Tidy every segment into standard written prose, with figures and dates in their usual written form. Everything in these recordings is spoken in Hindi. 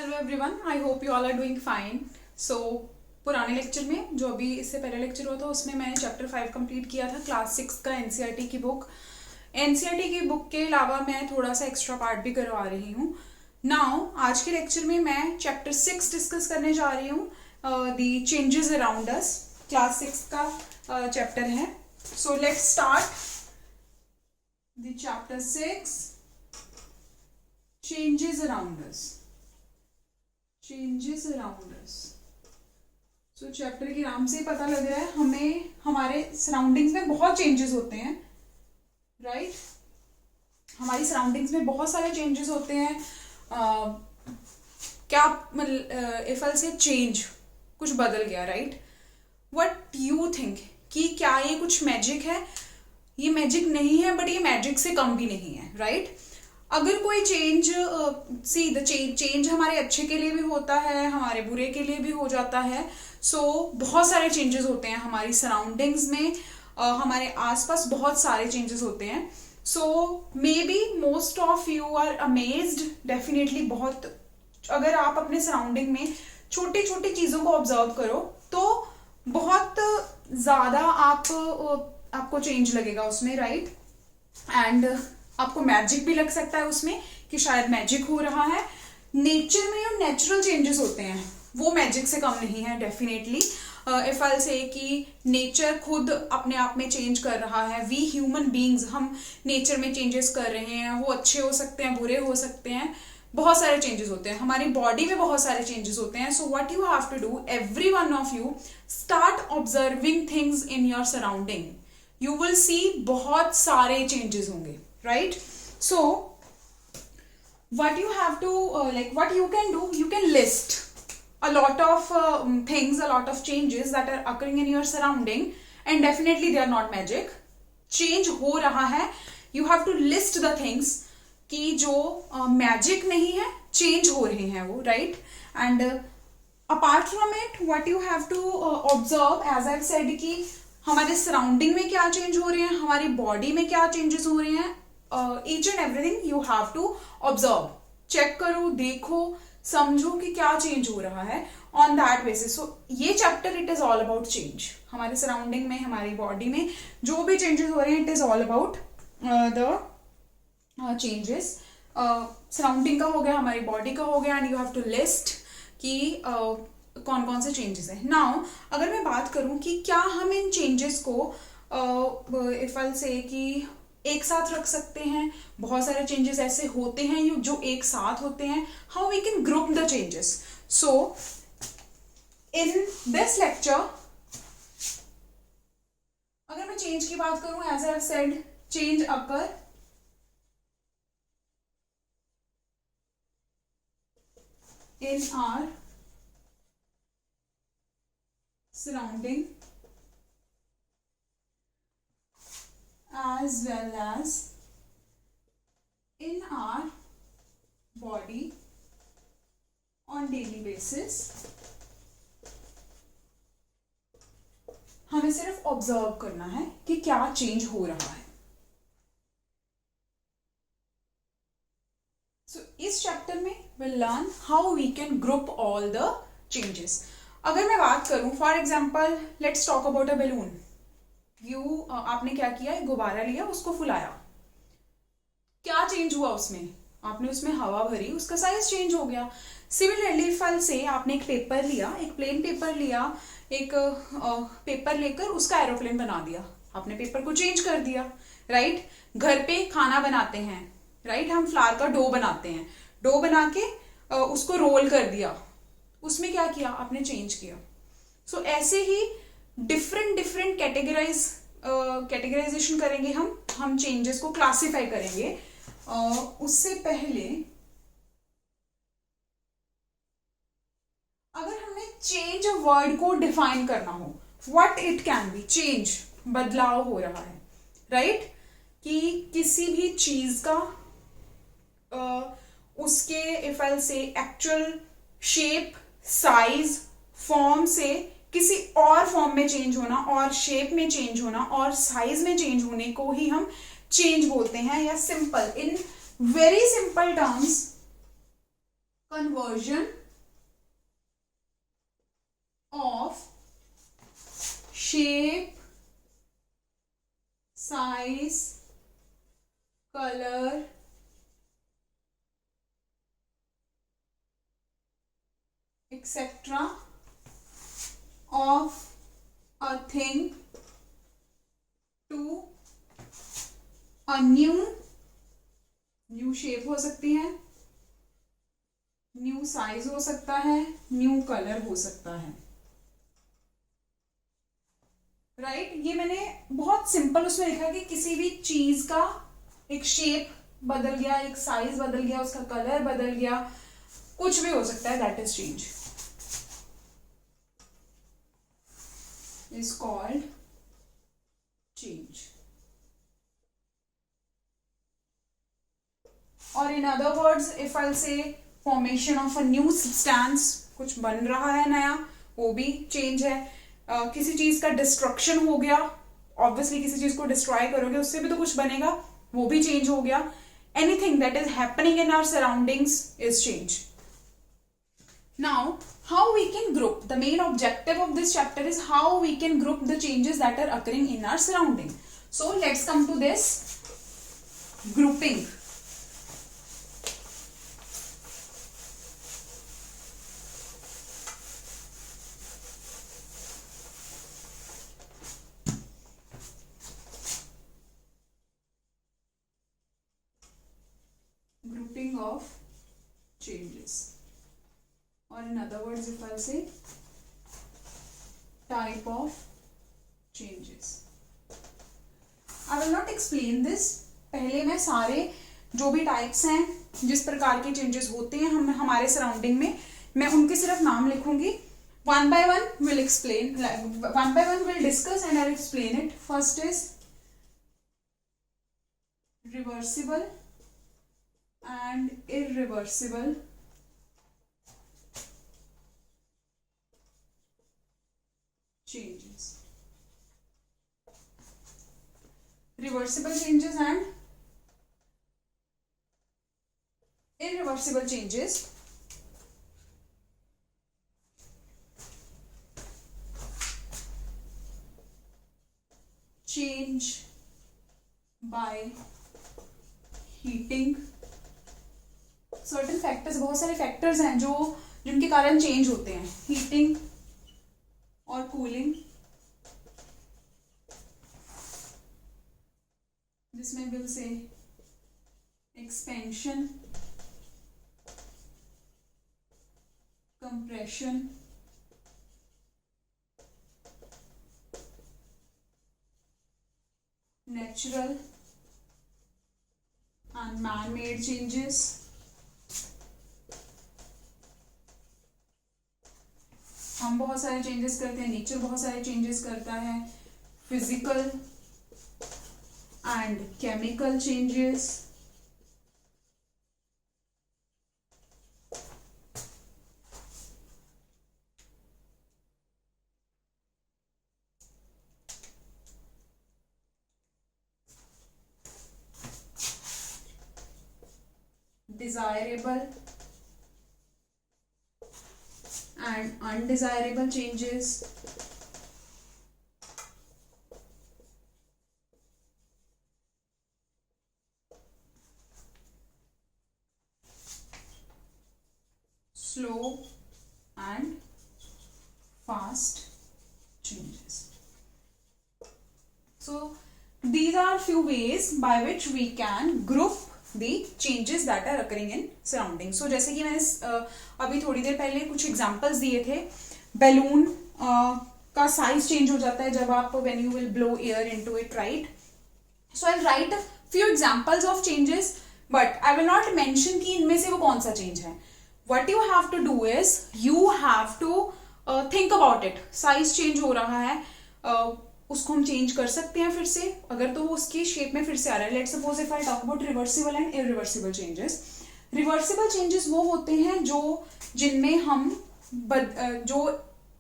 Hello everyone, I hope you all are doing fine. So पुराने लेक्चर में जो अभी इससे पहले लेक्चर हुआ था उसमें मैंने चैप्टर 5 कंप्लीट किया था, क्लास 6 का एनसीईआरटी की बुक। एनसीईआरटी की बुक के अलावा मैं थोड़ा सा एक्स्ट्रा पार्ट भी करवा रही हूँ। नाउ आज के लेक्चर में मैं चैप्टर 6 डिस्कस करने जा रही हूँ, the changes around us. Class 6 का चैप्टर है। So let's start the chapter 6, changes around us. Changes around us. So chapter के नाम से पता लग रहा है हमें हमारे सराउंडिंग्स में बहुत चेंजेस होते हैं, राइट? हमारी सराउंडिंग्स में बहुत सारे चेंजेस होते हैं। क्या इफ आई से चेंज, कुछ बदल गया, राइट? व्हाट यू थिंक कि क्या ये कुछ मैजिक है? ये मैजिक नहीं है, बट ये मैजिक से कम भी नहीं है, राइट? अगर कोई चेंज द चेंज हमारे अच्छे के लिए भी होता है, हमारे बुरे के लिए भी हो जाता है। सो बहुत सारे चेंजेस होते हैं हमारी सराउंडिंग्स में, हमारे आसपास बहुत सारे चेंजेस होते हैं। So maybe most of you are amazed, definitely बहुत। अगर आप अपने सराउंडिंग में छोटी छोटी चीज़ों को ऑब्जर्व करो तो बहुत ज़्यादा आपको चेंज लगेगा उसमें, राइट? एंड आपको मैजिक भी लग सकता है उसमें कि शायद मैजिक हो रहा है। नेचर में जो नेचुरल चेंजेस होते हैं वो मैजिक से कम नहीं है, डेफिनेटली। इफ आई से कि नेचर खुद अपने आप में चेंज कर रहा है, वी ह्यूमन बीइंग्स हम नेचर में चेंजेस कर रहे हैं। वो अच्छे हो सकते हैं, बुरे हो सकते हैं, बहुत सारे चेंजेस होते हैं। हमारी बॉडी में बहुत सारे चेंजेस होते हैं। So what you have to do, every one of you start observing things in your surrounding. You will see बहुत सारे चेंजेस होंगे, right? So what you have to what you can do, you can list a lot of things, a lot of changes that are occurring in your surrounding, and definitely they are not magic. Change हो रहा है, you have to list the things कि जो magic नहीं है, change हो रहे हैं वो, right? And apart from it, what you have to observe, as I've said, कि हमारे सराउंडिंग में क्या चेंज हो रहे हैं, हमारी बॉडी में क्या चेंजेस हो रहे हैं, each and everything you have to observe. Check करो, देखो, समझो कि क्या चेंज हो रहा है ऑन दैट बेसिस। सो ये chapter it is all about change. हमारे सराउंडिंग में, हमारी बॉडी में जो भी चेंजेस हो रहे हैं, it is all about the changes. Surrounding का हो गया, हमारी बॉडी का हो गया, and you have to list कि कौन कौन से चेंजेस हैं। नाउ अगर मैं बात करूं कि क्या हम इन चेंजेस को इफ आई से कि एक साथ रख सकते हैं, बहुत सारे चेंजेस ऐसे होते हैं जो एक साथ होते हैं, how we can group the changes. So in this lecture अगर मैं चेंज की बात करूं, as I have said, change occur in our surrounding as well as in our body on daily basis। हमें सिर्फ ऑब्जर्व करना है कि क्या चेंज हो रहा है। सो इस चैप्टर में we'll learn how we can group all the changes। अगर मैं बात करूं, for example let's talk about a balloon. आपने क्या किया, एक गुब्बारा लिया, उसको फुलाया, क्या चेंज हुआ उसमें? आपने उसमें हवा भरी, उसका साइज चेंज हो गया। सिमिलरली फल से आपने एक पेपर लिया, एक प्लेन पेपर लिया, एक पेपर लेकर उसका एरोप्लेन बना दिया, आपने पेपर को चेंज कर दिया, राइट? घर पे खाना बनाते हैं, राइट? हम फ्लावर का डो बनाते हैं, डो बना के उसको रोल कर दिया, उसमें क्या किया, आपने चेंज किया। सो ऐसे ही डिफरेंट डिफरेंट कैटेगराइजेशन करेंगे हम चेंजेस को क्लासिफाई करेंगे। उससे पहले अगर हमने चेंज वर्ड को डिफाइन करना हो, what it can be, change बदलाव हो रहा है, राइट? कि किसी भी चीज का उसके इफ आई से एक्चुअल शेप, साइज, फॉर्म से किसी और फॉर्म में चेंज होना, और शेप में चेंज होना, और साइज में चेंज होने को ही हम चेंज बोलते हैं। या simple, in very simple terms conversion of shape, size, color, etc. of a thing to a new shape हो सकती है, न्यू साइज हो सकता है, न्यू कलर हो सकता है, राइट। ये मैंने बहुत सिंपल उसमें लिखा कि किसी भी चीज का एक शेप बदल गया, एक साइज बदल गया, उसका कलर बदल गया, कुछ भी हो सकता है, that is change, is called change. और in other words if I say formation of a new substance, कुछ बन रहा है नया, वो भी चेंज है। किसी चीज का डिस्ट्रक्शन हो गया, ऑब्वियसली किसी चीज को डिस्ट्रॉय करोगे उससे भी तो कुछ बनेगा, वो भी चेंज हो गया। Anything that is happening in our surroundings is change. Now how we can group, the main objective of this chapter is how we can group the changes that are occurring in our surrounding. So let's come to this grouping. Grouping of changes, or in other words if I'll say type of changes. I will not explain this. पहले मैं सारे जो भी टाइप्स हैं, जिस प्रकार के चेंजेस होते हैं हम हमारे सराउंडिंग में, मैं उनके सिर्फ नाम लिखूंगी। One by one will explain, one by one will discuss and I explain it. First is reversible and irreversible changes. Reversible changes and irreversible changes change by heating. Certain factors, बहुत सारे फैक्टर्स हैं जो जिनके कारण चेंज होते हैं, हीटिंग और कूलिंग, जिसमें will say expansion, compression, natural and man made changes, हम बहुत सारे चेंजेस करते हैं, नेचर बहुत सारे चेंजेस करता है, physical and chemical changes, desirable and undesirable changes, slow and fast changes. So these are few ways by which we can group the changes that are occurring in surroundings. So जैसे कि मैंने अभी थोड़ी देर पहले कुछ एग्जांपल्स दिए थे, बैलून का साइज चेंज हो जाता है जब आप when you will blow air into it, right? So I'll write a few examples of changes, but I will not mention कि इनमें से वो कौन सा चेंज है. What you have to do is you have to think about it. Size change हो रहा है, उसको हम चेंज कर सकते हैं फिर से, अगर तो वो उसकी शेप में फिर से आ रहा है. Let's suppose if I talk about reversible and irreversible changes. Reversible changes वो होते हैं जो जिनमें हम जो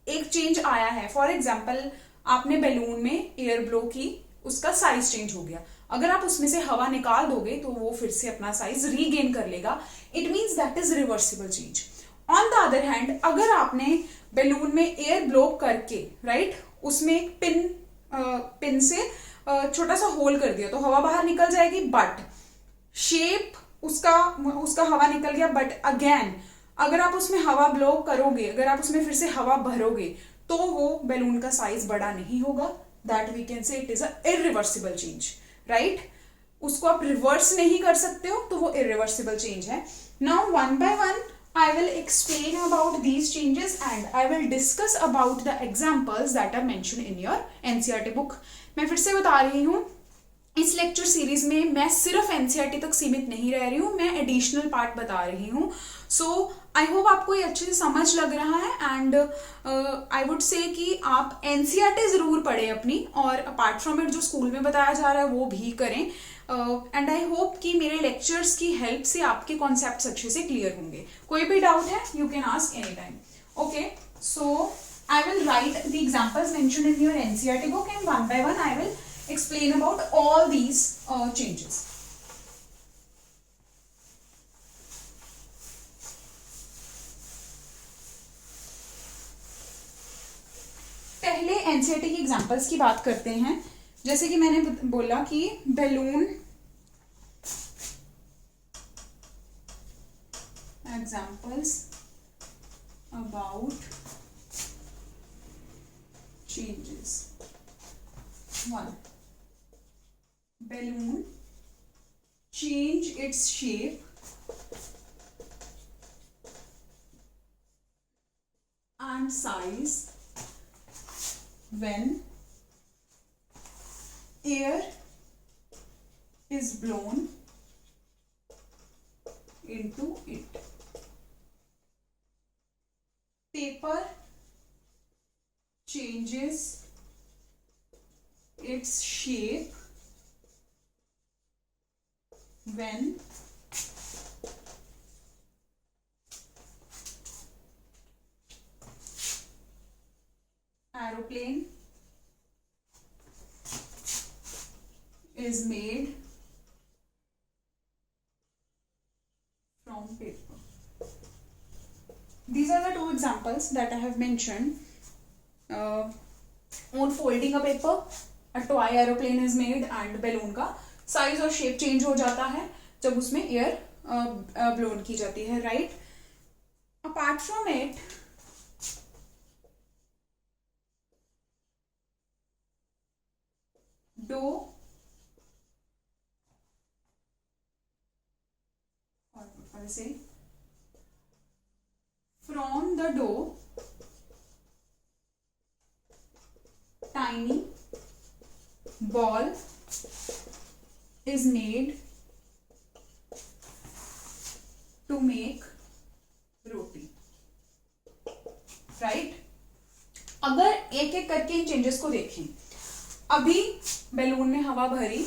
एक चेंज आया है, फॉर एग्जाम्पल आपने बैलून में एयर ब्लो की, उसका साइज चेंज हो गया. अगर आप उसमें से हवा निकाल दोगे तो वो फिर से अपना साइज रीगेन कर लेगा. It means that is reversible change. On the other hand, अगर आपने बैलून में एयर ब्लो करके राइट उसमें एक पिन से छोटा सा होल कर दिया तो हवा बाहर निकल जाएगी, बट शेप उसका हवा निकल गया. बट अगेन अगर आप उसमें हवा ब्लो करोगे, अगर आप उसमें फिर से हवा भरोगे तो वो बैलून का साइज बड़ा नहीं होगा. That we can say it is a irreversible change, right. उसको आप रिवर्स नहीं कर सकते हो तो वो इरिवर्सिबल चेंज है. Now one by one I will explain about these changes and I will discuss about the examples that are mentioned in your NCERT book. मैं फिर से बता रही हूँ, इस लेक्चर सीरीज में मैं सिर्फ एनसीईआरटी तक सीमित नहीं रह रही हूँ, मैं एडिशनल पार्ट बता रही हूँ. सो आई होप आपको ये अच्छे से समझ लग रहा है. एंड आई वुड से कि आप एनसीईआरटी जरूर पढ़ें अपनी, और अपार्ट फ्रॉम इट जो स्कूल में बताया जा रहा है वो भी करें. एंड आई होप कि मेरे लेक्चर्स की हेल्प से आपके कॉन्सेप्ट्स अच्छे से क्लियर होंगे. कोई भी डाउट है you can ask any time. Okay, so I will write the examples mentioned in your NCERT book and one by one I will explain about all these changes. पहले NCERT की एग्जांपल्स की बात करते हैं. जैसे कि मैंने बोला कि balloon examples about changes. 1. Balloon change its shape and size when air is blown into it. Paper changes its shape when aeroplane is made from paper. These are the two examples that I have mentioned. On folding a paper, a toy aeroplane is made and balloon का साइज और शेप चेंज हो जाता है जब उसमें एयर ब्लोन की जाती है, right. Apart from it dough और say from the dough tiny ball is made to make roti, right. अगर एक एक करके इन चेंजेस को देखें, अभी बैलून में हवा भरी,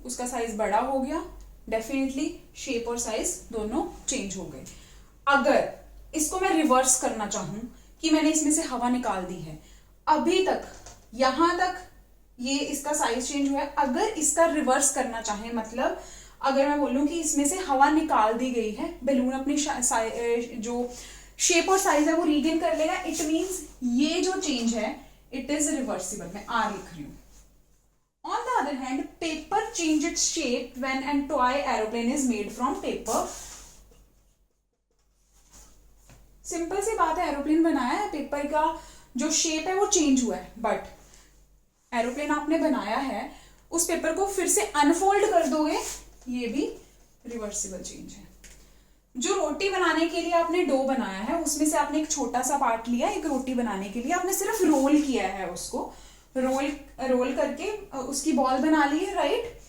उसका साइज बड़ा हो गया, डेफिनेटली शेप और साइज दोनों चेंज हो गए. अगर इसको मैं रिवर्स करना चाहूं कि मैंने इसमें से हवा निकाल दी है, अभी तक यहां तक ये इसका साइज चेंज हुआ है. अगर इसका रिवर्स करना चाहे, मतलब अगर मैं बोलूं कि इसमें से हवा निकाल दी गई है, बैलून अपनी जो शेप और साइज है वो रीगेन कर लेगा. इट मींस ये जो चेंज है इट इज रिवर्सिबल. मैं आर लिख रही हूं. On the other hand, paper change its shape when an toy aeroplane is made from paper. Simple सी बात है, एरोप्लेन बनाया है, पेपर का जो शेप है वो चेंज हुआ है, बट एरोप्लेन आपने बनाया है, उस पेपर को फिर से अनफोल्ड कर दोगे, ये भी रिवर्सिबल चेंज है. जो रोटी बनाने के लिए आपने डो बनाया है, उसमें से आपने एक छोटा सा पार्ट लिया, एक रोटी बनाने के लिए आपने सिर्फ रोल किया है, उसको रोल करके उसकी बॉल बना ली है, राइट.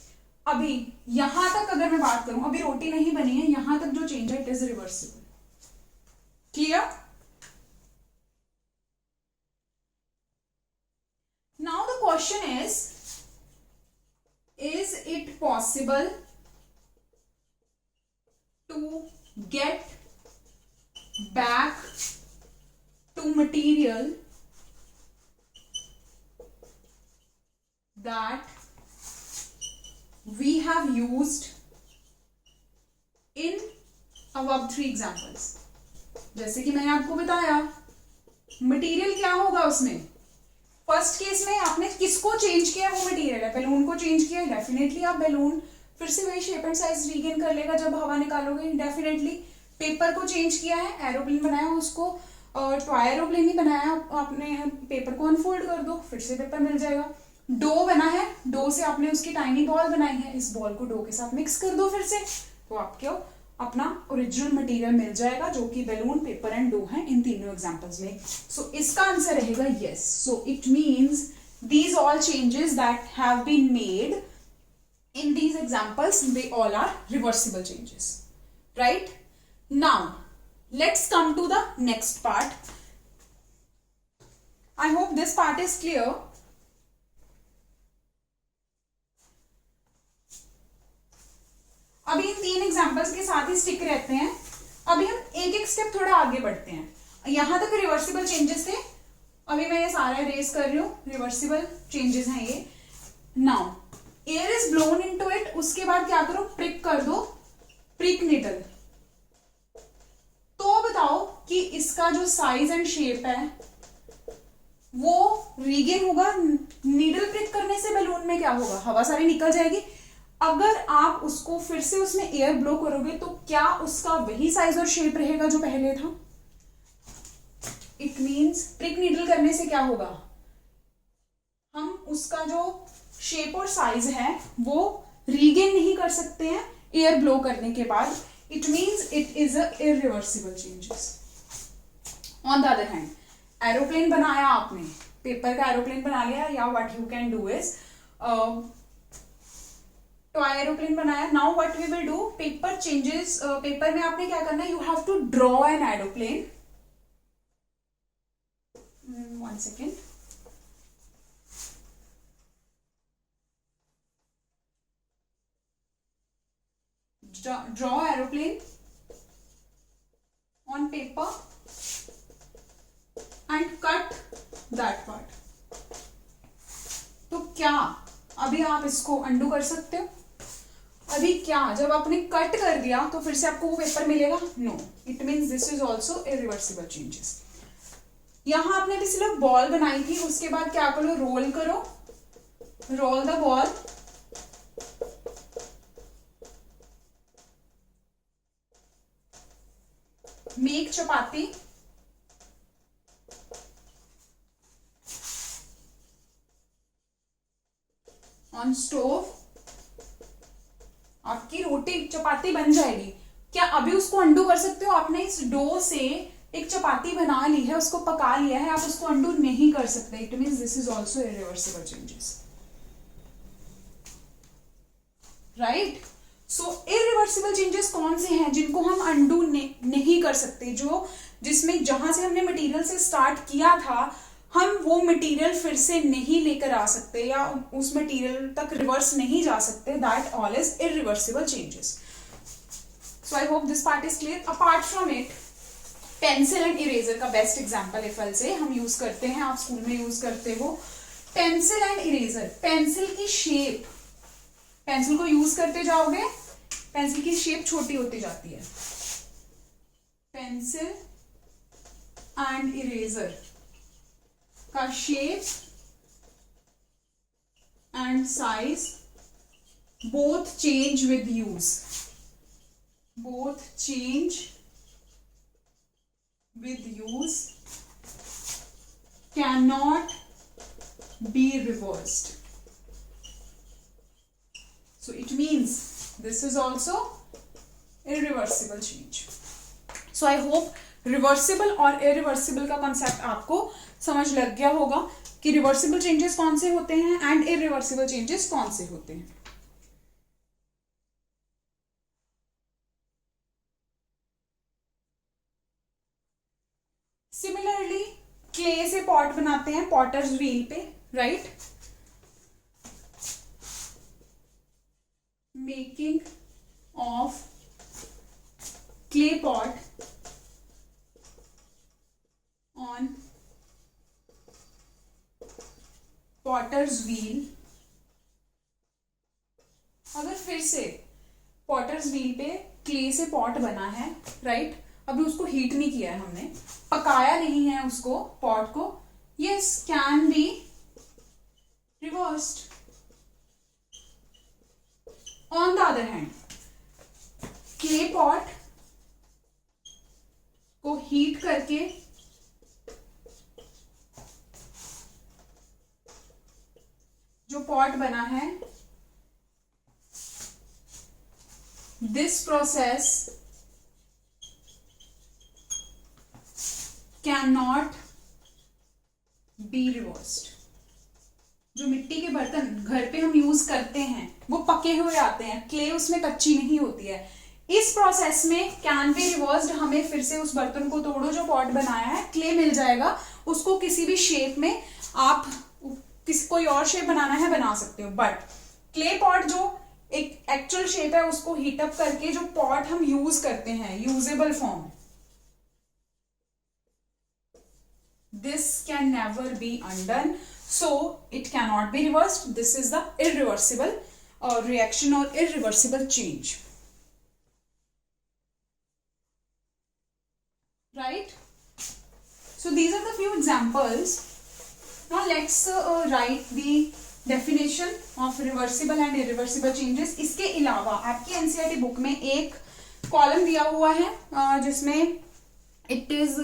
अभी यहां तक अगर मैं बात करूं, अभी रोटी नहीं बनी है, यहां तक जो चेंज है it is reversible. Clear. Now the question is it possible to get back to material that we have used in above 3 examples. जैसे कि मैंने आपको बताया, मटेरियल क्या होगा उसमें, फर्स्ट केस में आपने किसको चेंज किया, वो मटेरियल है, बैलून को चेंज किया, डेफिनेटली आप बैलून फिर से वही शेप एंड साइज रीगेन कर लेगा जब हवा निकालोगे, डेफिनेटली। पेपर को चेंज किया है, एरोप्लेन बनाया उसको, और टॉय एरोप्लेन ही बनाया आपने, पेपर को अनफोल्ड कर दो, फिर से पेपर मिल जाएगा। डो बना है, डो से आपने उसकी टाइनी बॉल बनाई है, इस बॉल को डो के साथ मिक्स कर दो फिर से, तो आपको अपना ओरिजिनल मटेरियल मिल जाएगा, जो कि बैलून, पेपर एंड डो है इन तीनों एग्जांपल्स में। सो इसका आंसर रहेगा yes. So it means these all changes that have been made in these examples, they all are reversible changes, right? Now let's come to the next part. I hope this part is clear. अभी इन 3 एग्जांपल्स के साथ ही स्टिक रहते हैं। अभी हम एक एक स्टेप थोड़ा आगे बढ़ते हैं। यहां तक रिवर्सिबल चेंजेस थे, अभी मैं ये सारा इरेज कर रही हूँ, रिवर्सिबल चेंजेस हैं ये। Now air is blown into it, उसके बाद क्या करो, प्रिक कर दो, प्रिक निडल। तो बताओ कि इसका जो साइज एंड शेप है वो रीगेन होगा, नीडल प्रिक करने से बैलून में क्या होगा, हवा सारी निकल जाएगी। अगर आप उसको फिर से उसमें एयर ब्लो करोगे तो क्या उसका वही साइज और शेप रहेगा जो पहले था? इट मीन्स प्रिक नीडल करने से क्या होगा, हम उसका जो शेप और साइज है वो रीगेन नहीं कर सकते हैं एयर ब्लो करने के बाद। It means it is a irreversible changes. On the other hand, aeroplane बनाया आपने, पेपर का एरोप्लेन बना लिया, या what you can do is toy aeroplane बनाया। Now what we will do, paper changes, paper में आपने क्या करना है, you have to draw an aeroplane. One second. Draw aeroplane on paper and cut that part. तो क्या अभी आप इसको अंडू कर सकते हो? अभी क्या, जब आपने कट कर दिया तो फिर से आपको वो पेपर मिलेगा? No, it means this is also irreversible changes. यहां आपने भी सिर्फ बॉल बनाई थी, उसके बाद क्या करो, रोल करो, roll the ball, make chapati, on stove, आपकी रोटी चपाती बन जाएगी। क्या अभी उसको अंडू कर सकते हो? आपने इस डो से एक चपाती बना ली है, उसको पका लिया है, आप उसको अंडू नहीं कर सकते। It means this is also irreversible changes, right? So irreversible changes कौन से हैं जिनको हम अंडू नहीं कर सकते? जो जिसमें जहां से हमने मटेरियल से स्टार्ट किया था, हम वो मटेरियल फिर से नहीं लेकर आ सकते या उस मटेरियल तक रिवर्स नहीं जा सकते। That all is irreversible changes. So I hope this part is clear. Apart from it, pencil and eraser का बेस्ट एग्जाम्पल एफएल से हम यूज करते हैं, आप स्कूल में यूज करते हो। पेंसिल एंड इरेजर, पेंसिल की शेप, पेंसिल को यूज करते जाओगे, पेंसिल की शेप छोटी होती जाती है। पेंसिल एंड इरेजर का shape and size both change with use, both change with use, cannot be reversed. So it means this is also irreversible change. So I hope reversible और irreversible का concept आपको समझ लग गया होगा कि reversible changes कौन से होते हैं and irreversible changes कौन से होते हैं। सिमिलरली क्ले से पॉट बनाते हैं, पॉटर्स व्हील पे, right? Making of clay pot on potter's wheel अगर फिर से पॉटर्स व्हील पे क्ले से पॉट बना है, राइट, अभी उसको हीट नहीं किया है हमने, पकाया नहीं है उसको, पॉट को, yes can be reversed. On the other hand, clay pot को हीट करके जो पॉट बना है, this process can not be reversed. जो मिट्टी के बर्तन घर पे हम यूज करते हैं वो पके हुए आते हैं, क्ले उसमें कच्ची नहीं होती है. इस प्रोसेस में कैन बी रिवर्स्ड, हमें फिर से उस बर्तन को तोड़ो जो पॉट बनाया है, क्ले मिल जाएगा, उसको किसी भी शेप में आप कोई और शेप बनाना है बना सकते हो. बट क्ले पॉट जो एक एक्चुअल शेप है उसको हीटअप करके जो पॉट हम यूज करते हैं, usable form, this can never be undone, so it cannot be reversed. This is the irreversible reaction or irreversible change, right? So these are the few examples. Now let's write the definition of reversible and irreversible changes. इसके अलावा आपकी एनसीईआरटी बुक में एक कॉलम दिया हुआ है जिसमें it is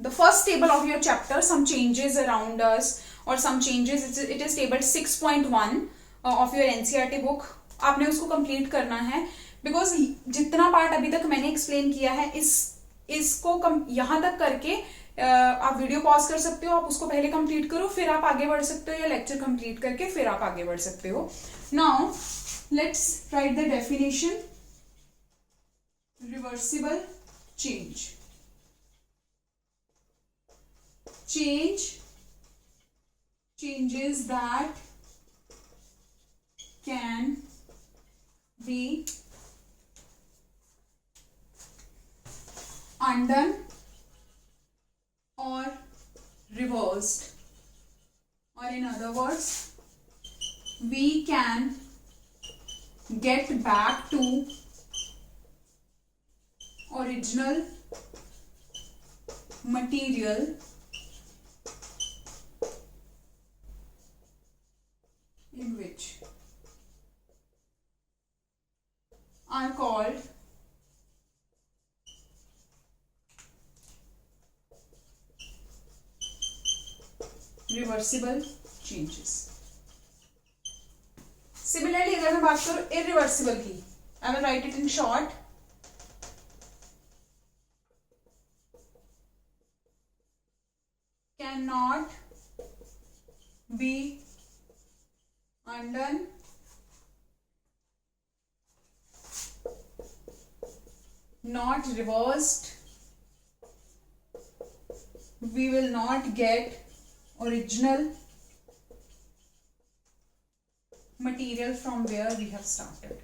the first table of your chapter, some changes around us or some changes, it is table 6.1 of your NCERT book. आपने उसको कंप्लीट करना है, बिकॉज जितना पार्ट अभी तक मैंने एक्सप्लेन किया है इसको यहाँ तक करके आप वीडियो पॉज कर सकते हो, आप उसको पहले कंप्लीट करो, फिर आप आगे बढ़ सकते हो, या लेक्चर कंप्लीट करके फिर आप आगे बढ़ सकते हो. Now let's write the definition. Reversible change, changes that can be undone or reversed, or in other words we can get back to original material in which are called reversible changes. Similarly, अगर मैं बात करूं irreversible की, I will write it in short. Cannot be undone, not reversed, we will not get original material from where we have started.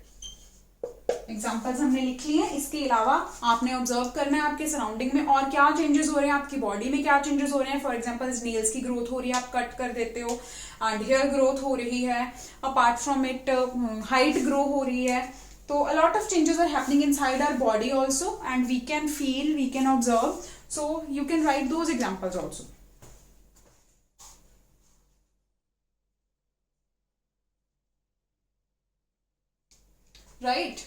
Examples हमने लिख लिए हैं. इसके अलावा आपने ऑब्जर्व करना है आपके सराउंडिंग में और क्या चेंजेस हो रहे हैं, आपकी बॉडी में क्या चेंजेस हो रहे हैं. फॉर एग्जाम्पल नेल्स की ग्रोथ हो रही है, आप कट कर देते हो, एंड हेयर ग्रोथ हो रही है, apart from it height grow हो रही है. तो a lot of changes are happening inside our body also, and we can feel, we can observe. So you can write those examples also, right?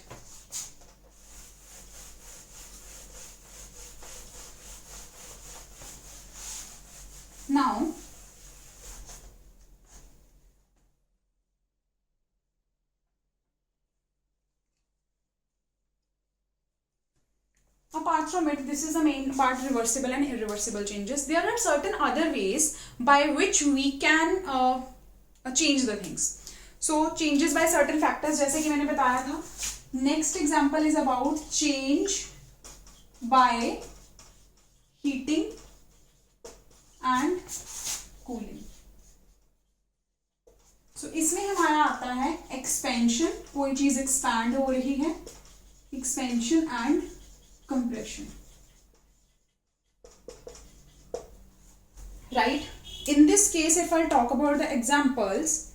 Now apart from it, this is the main part, reversible and irreversible changes. There are certain other ways by which we can change the things. So changes by certain factors, जैसे कि मैंने बताया था. Next example is about change by heating and cooling. So इसमें हमारा आता है expansion, कोई चीज expand हो रही है, expansion and compression, right? In this case, if I talk about the examples,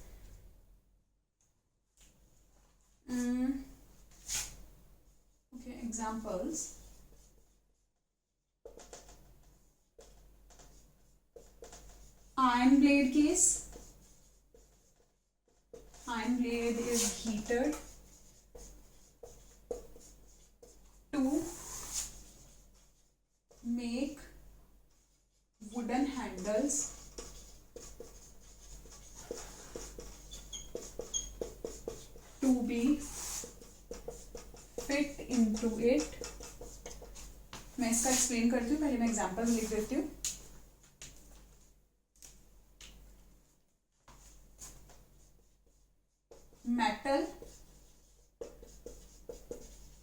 examples. Iron blade case. Iron blade is heated to make wooden handles to be fit into it. मैं इसका एक्सप्लेन करती हूँ, पहले मैं एग्जांपल लिख देती हूँ. Metal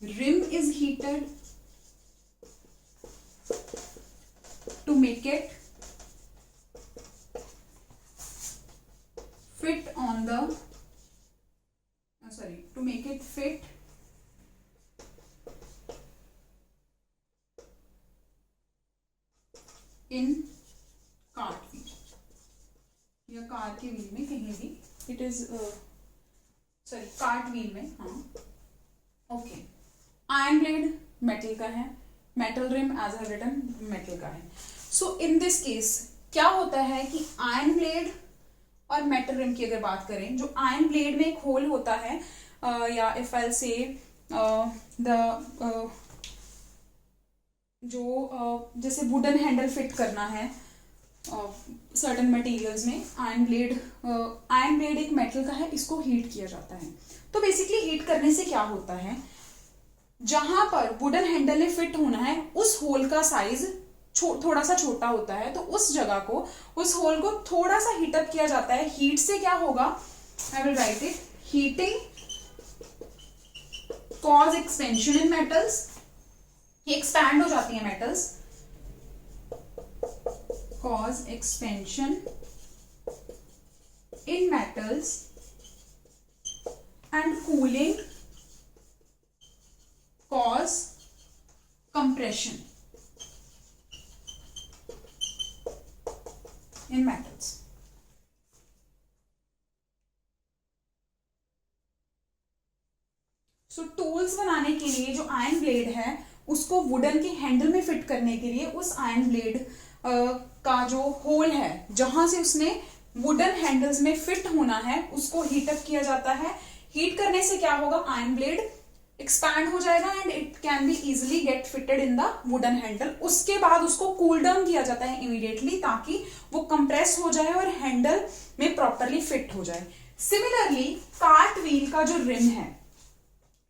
rim is heated to make it fit on the to make it fit in cart wheel या कार के व्हील में कहीं भी. इट इज कार्ट व्हील में. हाँ, ओके. आयरन ब्लेड मेटल का है, metal rim as a written metal का है. सो इन दिस केस क्या होता है कि आयरन ब्लेड और मेटल रिम की अगर बात करें, जो आयरन ब्लेड में एक होल होता है, या इफ आई से द जो जैसे वुडन हैंडल फिट करना है सर्टन मटेरियल्स में, आयरन ब्लेड एक मेटल का है, इसको हीट किया जाता है. तो बेसिकली हीट करने से क्या होता है, जहां पर वुडन हैंडल ने फिट होना है उस होल का साइज थोड़ा सा छोटा होता है, तो उस जगह को, उस होल को थोड़ा सा हीटअप किया जाता है. हीट से क्या होगा, I will write it. Heating cause expansion in metals. ये एक्सपैंड हो जाती है metals. cause expansion in metals and cooling cause compression in metals. So tools बनाने के लिए जो आयरन ब्लेड है उसको वुडन के हैंडल में फिट करने के लिए उस आयरन ब्लेड का जो होल है जहां से उसने वुडन हैंडल्स में फिट होना है उसको हीटअप किया जाता है. हीट करने से क्या होगा, आयरन ब्लेड एक्सपैंड हो जाएगा and it can be easily get fitted in the wooden handle. उसके बाद उसको कूल डाउन किया जाता है इमीडिएटली ताकि वो कंप्रेस हो जाए और हैंडल में प्रॉपरली फिट हो जाए. सिमिलरली कार्ट व्हील का जो रिम है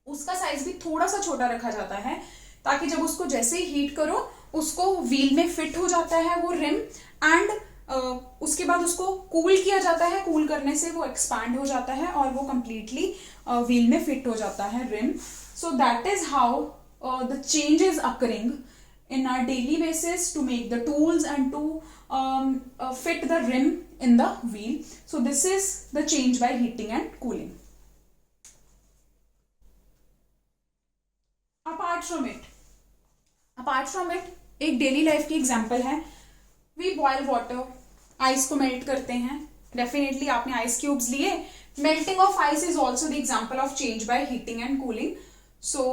उसका साइज भी थोड़ा सा छोटा रखा जाता है ताकि जब उसको जैसे ही हीट करो उसको व्हील में फिट हो जाता है वो रिम, एंड उसके बाद उसको कूल किया जाता है. कूल करने से वो एक्सपैंड हो जाता है और वो कंप्लीटली व्हील में फिट हो जाता है rim. So that is how the change is occurring in our daily basis to make the tools and to fit the rim in the wheel. So this is the change by heating and cooling. Apart from it एक डेली लाइफ की एग्जांपल है. वी बॉयल वाटर, आइस को मेल्ट करते हैं. डेफिनेटली आपने आइस क्यूब्स लिए. Melting of ice is also the example of change by heating and cooling. So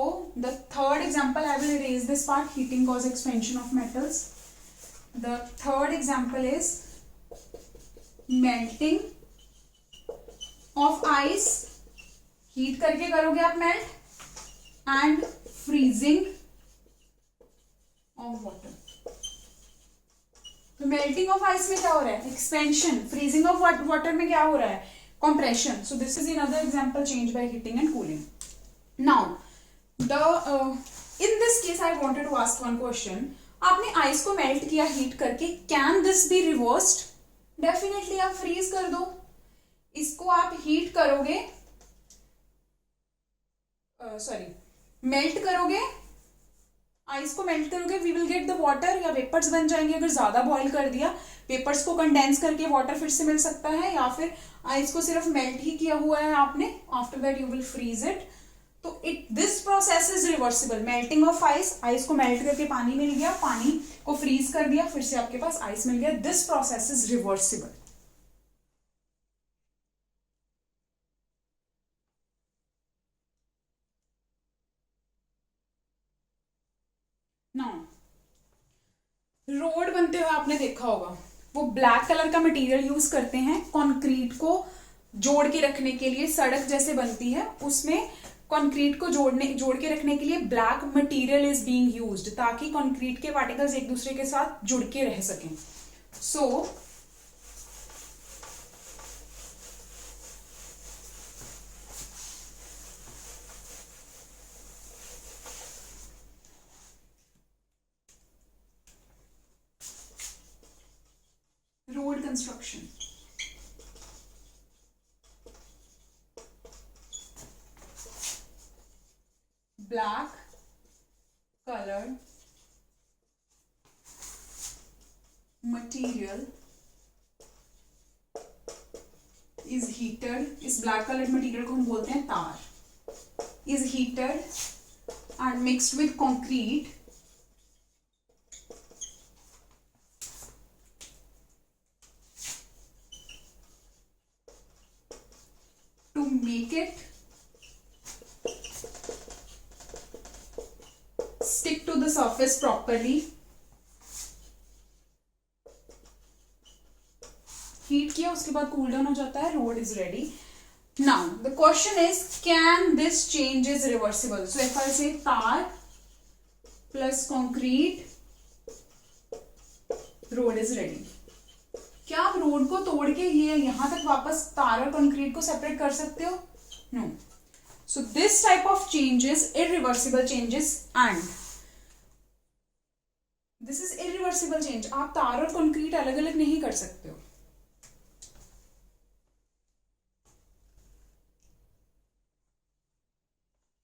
the third example, I will erase this part, heating cause expansion of metals. The third example is melting of ice. Heat करके करोगे आप melt, and freezing of water. तो melting of ice में क्या हो रहा है, expansion. Freezing of water में क्या हो रहा है, compression. So this is another example, change by heating and cooling. Now in this case I wanted to ask one question. आपने आइस को मेल्ट किया हीट करके, can this be reversed? Definitely आप फ्रीज कर दो. इसको आप हीट करोगे, मेल्ट करोगे, आइस को मेल्ट करोगे, we will get the water, या वेपर्स बन जाएंगे. अगर ज्यादा बॉईल कर दिया, वेपर्स को कंडेंस करके वाटर फिर से मिल सकता है, या फिर आइस को सिर्फ मेल्ट ही किया हुआ है आपने. After that you will freeze it. तो this process is reversible. Melting of ice को मेल्ट करके पानी मिल गया, पानी को फ्रीज कर दिया, फिर से आपके पास आइस मिल गया. This process is reversible. Now road बनते हुए आपने देखा होगा, वो ब्लैक कलर का मटेरियल यूज करते हैं कंक्रीट को जोड़ के रखने के लिए। सड़क जैसे बनती है उसमें कंक्रीट को जोड़ के रखने के लिए black material is being used, ताकि कंक्रीट के पार्टिकल्स एक दूसरे के साथ जुड़ के रह सकें। So road construction, black colored material is heated, इस black colored material को हम बोलते हैं तार, is heated and mixed with concrete to make it stick to the surface properly। Heat किया उसके बाद कूल डाउन हो जाता है, road is ready. Now the question is can this change is reversible. So if I से तार plus concrete, road is ready. क्या आप रोड को तोड़ के ये यहां तक वापस तार और कंक्रीट को सेपरेट कर सकते हो? No. So this type of changes, irreversible changes, and this is irreversible change। आप तार और कंक्रीट अलग अलग नहीं कर सकते हो,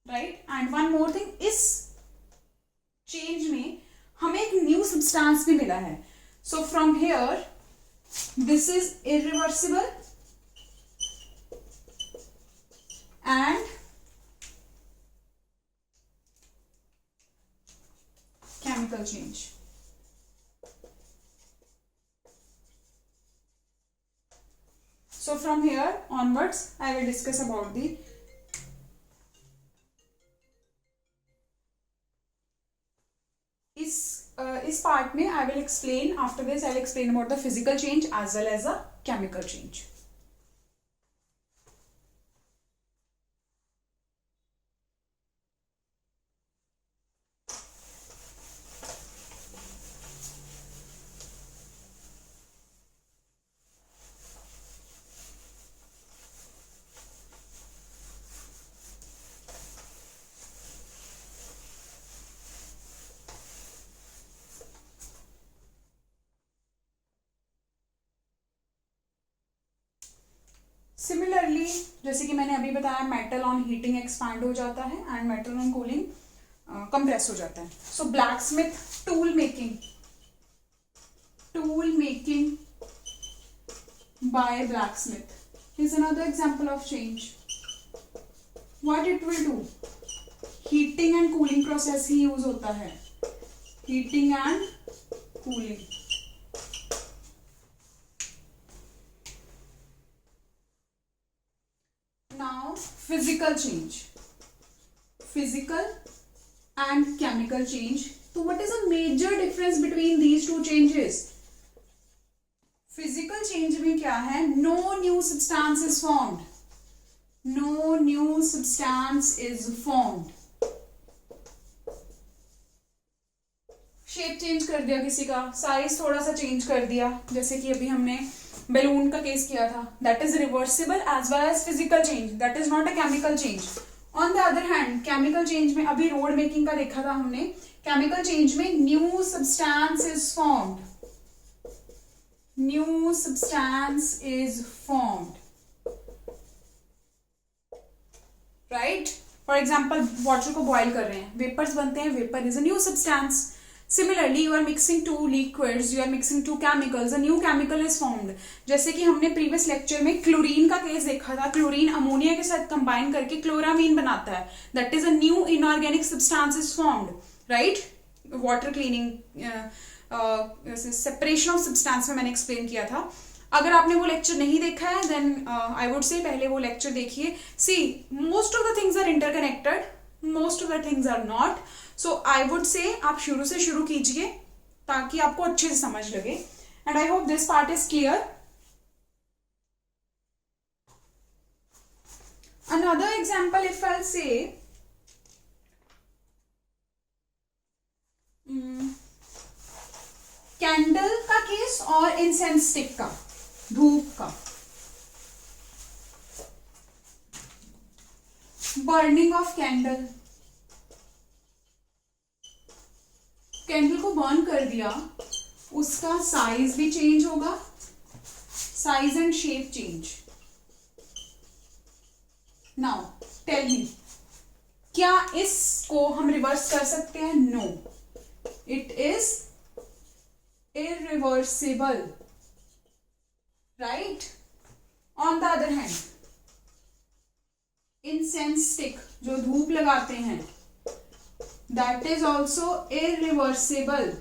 right. And one more thing, इस चेंज में हमें एक न्यू सब्सटेंस भी मिला है। So from here this is irreversible and chemical change। So from here onwards I will discuss about the इस पार्ट में I will explain, after this I will explain about the physical change as well as a chemical change। Similarly जैसे कि मैंने अभी बताया, मेटल ऑन हीटिंग एक्सपैंड हो जाता है and metal on cooling compress हो जाता है। So blacksmith tool making by blacksmith is another example of change. What it will do, heating and cooling process ही यूज होता है, heating and cooling. Physical change, physical and chemical change। So what is a major difference between these two changes? Physical change में क्या है? No new substance is formed, no new substance is formed। Shape change कर दिया किसी का, साइज थोड़ा सा चेंज कर दिया, जैसे कि अभी हमने बैलून का केस किया था, that is reversible as well as physical change, that is not a chemical change. On the other hand chemical change में, अभी रोड मेकिंग का देखा था हमने, केमिकल चेंज में new substance is formed, new substance is formed, right. For example water को बॉइल कर रहे हैं, वेपर्स बनते हैं, vapour is a new substance. Similarly, you are mixing two liquids, you are mixing two chemicals, a new chemical is formed। जैसे कि हमने प्रीवियस लेक्चर में क्लोरीन का केस देखा था, क्लोरीन अमोनिया के साथ कंबाइन करके क्लोरामीन बनाता है, that is a new inorganic substance is formed, right. Water cleaning, separation of substance में मैंने एक्सप्लेन किया था। अगर आपने वो लेक्चर नहीं देखा है देन आई वुड से पहले वो लेक्चर देखिए। See, most of the things are interconnected, most of the things are not। So I would say आप शुरू से शुरू कीजिए ताकि आपको अच्छे से समझ लगे, and I hope this part is clear. Another example, if I'll say candle का केस और इंसेंस स्टिक का, धूप का. बर्निंग ऑफ कैंडल, कैंडल को बर्न कर दिया, उसका साइज भी चेंज होगा, size and shape change. Now tell me, क्या इसको हम रिवर्स कर सकते हैं? No, it is irreversible, right? On the other hand, incense stick जो धूप लगाते हैं, that is also irreversible.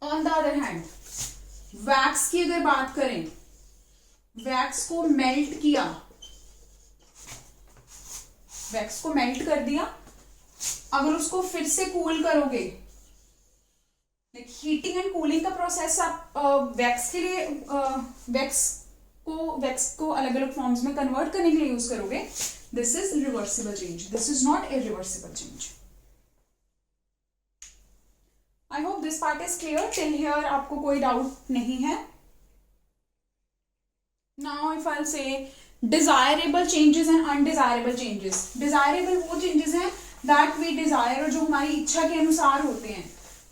On the other hand, wax की अगर बात करें, वैक्स को मेल्ट किया, वैक्स को मेल्ट कर दिया, अगर उसको फिर से कूल करोगे, हीटिंग एंड कूलिंग का प्रोसेस आप वैक्स के लिए वैक्स को अलग अलग फॉर्म्स में कन्वर्ट करने के लिए यूज करोगे, this is reversible change, this is not irreversible change. I hope this part is clear. Till here आपको कोई डाउट नहीं है. नाउ इफ आई से desirable changes and undesirable changes. Desirable वो चेंजेस हैं दैट वी डिजायर, और जो हमारी इच्छा के अनुसार होते हैं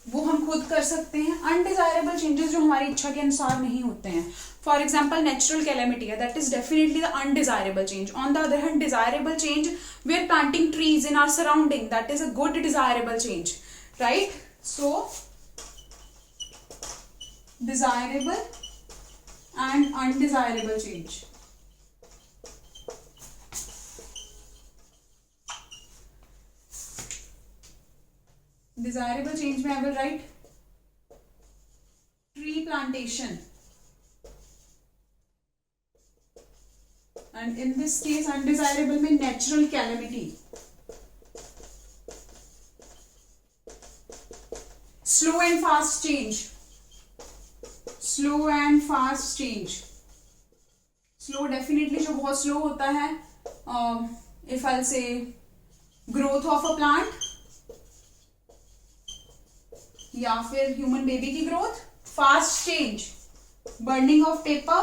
वो हम खुद कर सकते हैं. अनडिजायरेबल चेंजेस जो हमारी इच्छा के अनुसार नहीं होते हैं, फॉर एग्जाम्पल नेचुरल कैलेमिटी है, that is definitely the undesirable change. On the other hand desirable change, we are planting trees in our surrounding, that is a good desirable change, right? So desirable and undesirable change. Desirable change में I will write tree plantation, and in this case undesirable में natural calamity. Slow and fast change, slow and fast change. Slow definitely जो बहुत slow होता है, if I'll say growth of a plant या फिर ह्यूमन बेबी की growth. Fast change, burning of paper.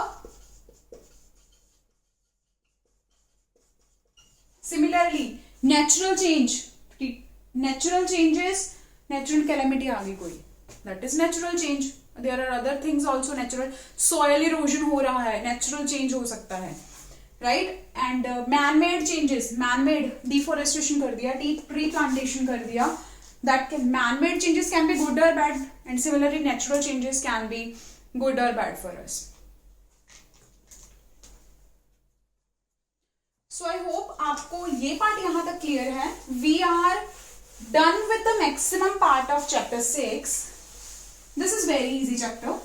Similarly natural change, natural changes, natural calamity आ गई कोई, that is natural change. There are other things also natural. Soil erosion हो रहा है, नेचुरल चेंज हो सकता है, right? And man made changes, man made deforestation कर दिया, ट्री प्लांटेशन कर दिया, that man-made changes can be good or bad, and similarly natural changes can be good or bad for us. So I hope आपको ये पार्ट यहाँ तक क्लियर है. We are done with the maximum part of chapter 6. This is very easy chapter.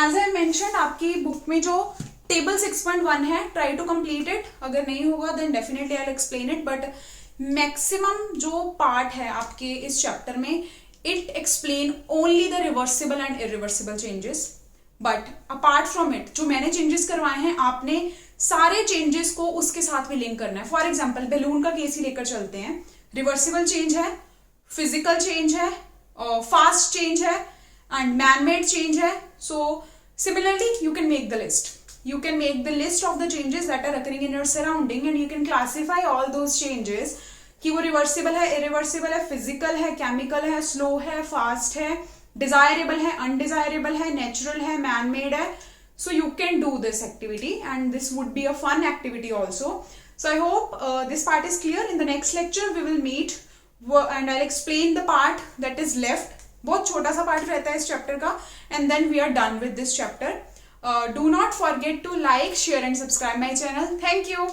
As I mentioned, आपकी बुक में जो टेबल 6.1 है, try to complete it. अगर नहीं होगा then definitely I'll explain it, but maximum जो पार्ट है आपके इस चैप्टर में, it explain only the reversible and irreversible changes. But apart from it जो मैंने चेंजेस करवाए हैं, आपने सारे चेंजेस को उसके साथ भी लिंक करना है. फॉर एग्जाम्पल बैलून का केस ही लेकर चलते हैं. रिवर्सिबल चेंज है, फिजिकल चेंज है, फास्ट चेंज है एंड मैन मेड चेंज है. So similarly you can make the list. You can make the list of the changes that are occurring in your surrounding, and you can classify all those changes कि वो रिवर्सिबल है, इरिवर्सिबल है, फिजिकल है, केमिकल है, स्लो है, फास्ट है, डिजायरेबल है, अनडिजायरेबल है, नेचुरल है, मैन मेड है. So you can do this activity, and this would be a fun activity also. So I hope this part is clear. In the next lecture we will meet and I'll explain the part that is left. बहुत छोटा सा पार्ट रहता है इस चैप्टर का, and then we are done with this chapter. Do not forget to like, share and subscribe my channel. Thank you.